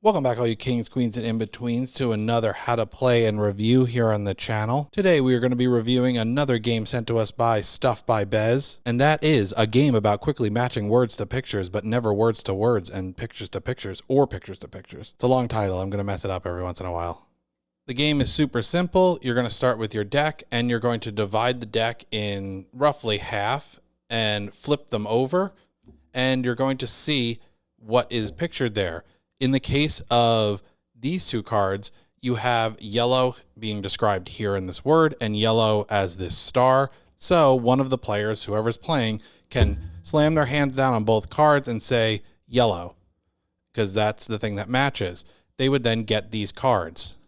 Welcome back, all you kings, queens, and in-betweens, to another How to Play and Review here on the channel. Today we are going to be reviewing another game sent to us by Stuff by Bez, and that is a game about quickly matching words to pictures, but never words to words and pictures to pictures or pictures to pictures. It's a long title. I'm going to mess it up every once in a while. The game is super simple. You're going to start with your deck, and you're going to divide the deck in roughly half and flip them over, and you're going to see what is pictured there. In the case of these two cards, you have yellow being described here in this word and yellow as this star. So one of the players, whoever's playing, can slam their hands down on both cards and say yellow, because that's the thing that matches. They would then get these cards.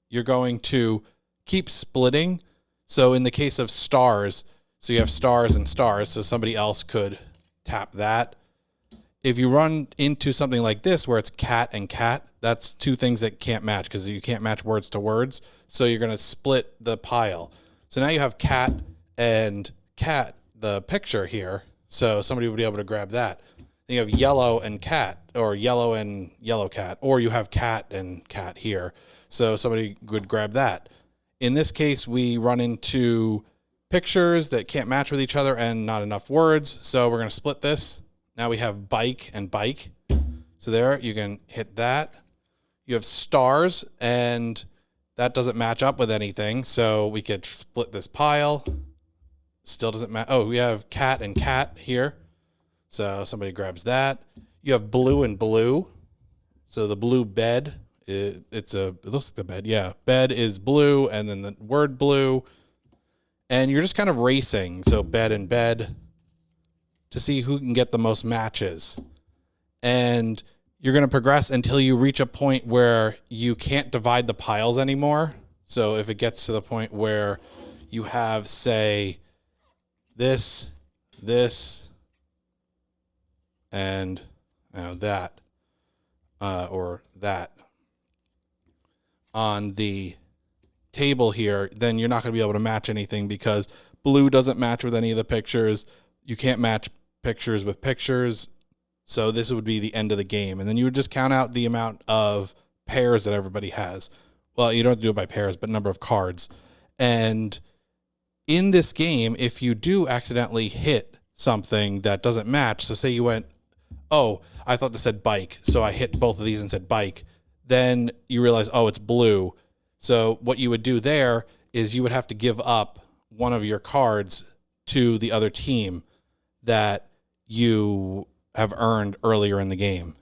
You're going to keep splitting. So in the case of stars, so you have stars and stars, so somebody else could tap that. If you run into something like this where it's cat and cat, that's two things that can't match because you can't match words to words. So you're going to split the pile. So now you have cat and cat, the picture here. So somebody would be able to grab that. Then you have yellow and cat, or yellow and yellow cat, or you have cat and cat here. So somebody would grab that. In this case, we run into pictures that can't match with each other and not enough words. So we're going to split this. Now we have bike and bike. So there, you can hit that. You have stars, and that doesn't match up with anything. So we could split this pile. Still doesn't match. Oh, we have cat and cat here. So somebody grabs that. You have blue and blue. So the blue bed, it looks like the bed. Yeah, bed is blue, and then the word blue. And you're just kind of racing. So bed and bed, to see who can get the most matches. And you're going to progress until you reach a point where you can't divide the piles anymore. So if it gets to the point where you have, say, this, and that, or that on the table here, then you're not going to be able to match anything because blue doesn't match with any of the pictures. You can't match pictures with pictures. So this would be the end of the game. And then you would just count out the amount of pairs that everybody has. Well, you don't have to do it by pairs, but number of cards. And in this game, if you do accidentally hit something that doesn't match, so say you went, oh, I thought this said bike, so I hit both of these and said bike, then you realize, oh, it's blue. So what you would do there is you would have to give up one of your cards to the other team that you have earned earlier in the game.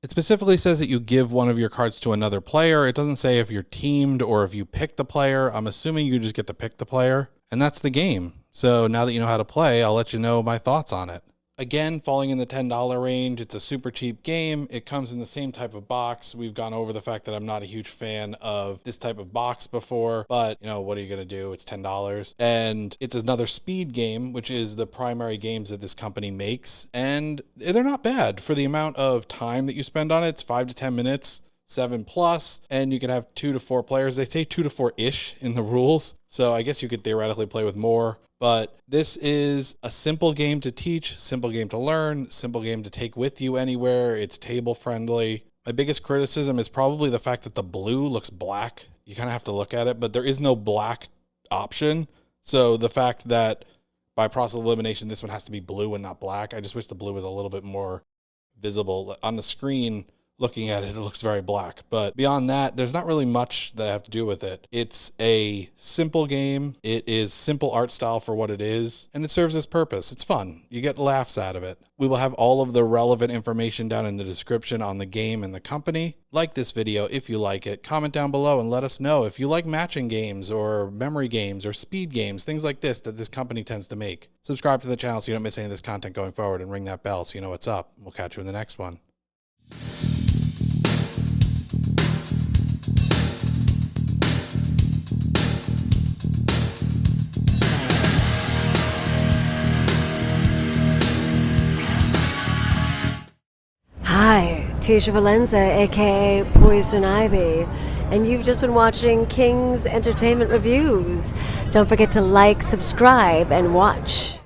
It specifically says that you give one of your cards to another player. It doesn't say if you're teamed or if you pick the player. I'm assuming you just get to pick the player, and that's the game. So now that you know how to play, I'll let you know my thoughts on it. Again, falling in the $10 range. It's a super cheap game. It comes in the same type of box. We've gone over the fact that I'm not a huge fan of this type of box before, but you know, what are you going to do? It's $10. And it's another speed game, which is the primary games that this company makes. And they're not bad for the amount of time that you spend on it. It's 5 to 10 minutes. 7+, and you can have 2 to 4 players. They say 2 to 4-ish in the rules, so I guess you could theoretically play with more. But this is a simple game to teach, simple game to learn, simple game to take with you anywhere. It's table friendly. My biggest criticism is probably the fact that the blue looks black. You kind of have to look at it, but there is no black option. So the fact that by process of elimination, this one has to be blue and not black. I just wish the blue was a little bit more visible on the screen. Looking at it, it looks very black. But beyond that, there's not really much that I have to do with it. It's a simple game. It is simple art style for what it is, and it serves its purpose. It's fun. You get laughs out of it. We will have all of the relevant information down in the description on the game and the company. Like this video if you like it. Comment down below and let us know if you like matching games or memory games or speed games, things like this that this company tends to make. Subscribe to the channel so you don't miss any of this content going forward, and ring that bell so you know what's up. We'll catch you in the next one. Hi, Tisha Valenza, aka Poison Ivy, and you've just been watching King's Entertainment Reviews. Don't forget to like, subscribe, and watch.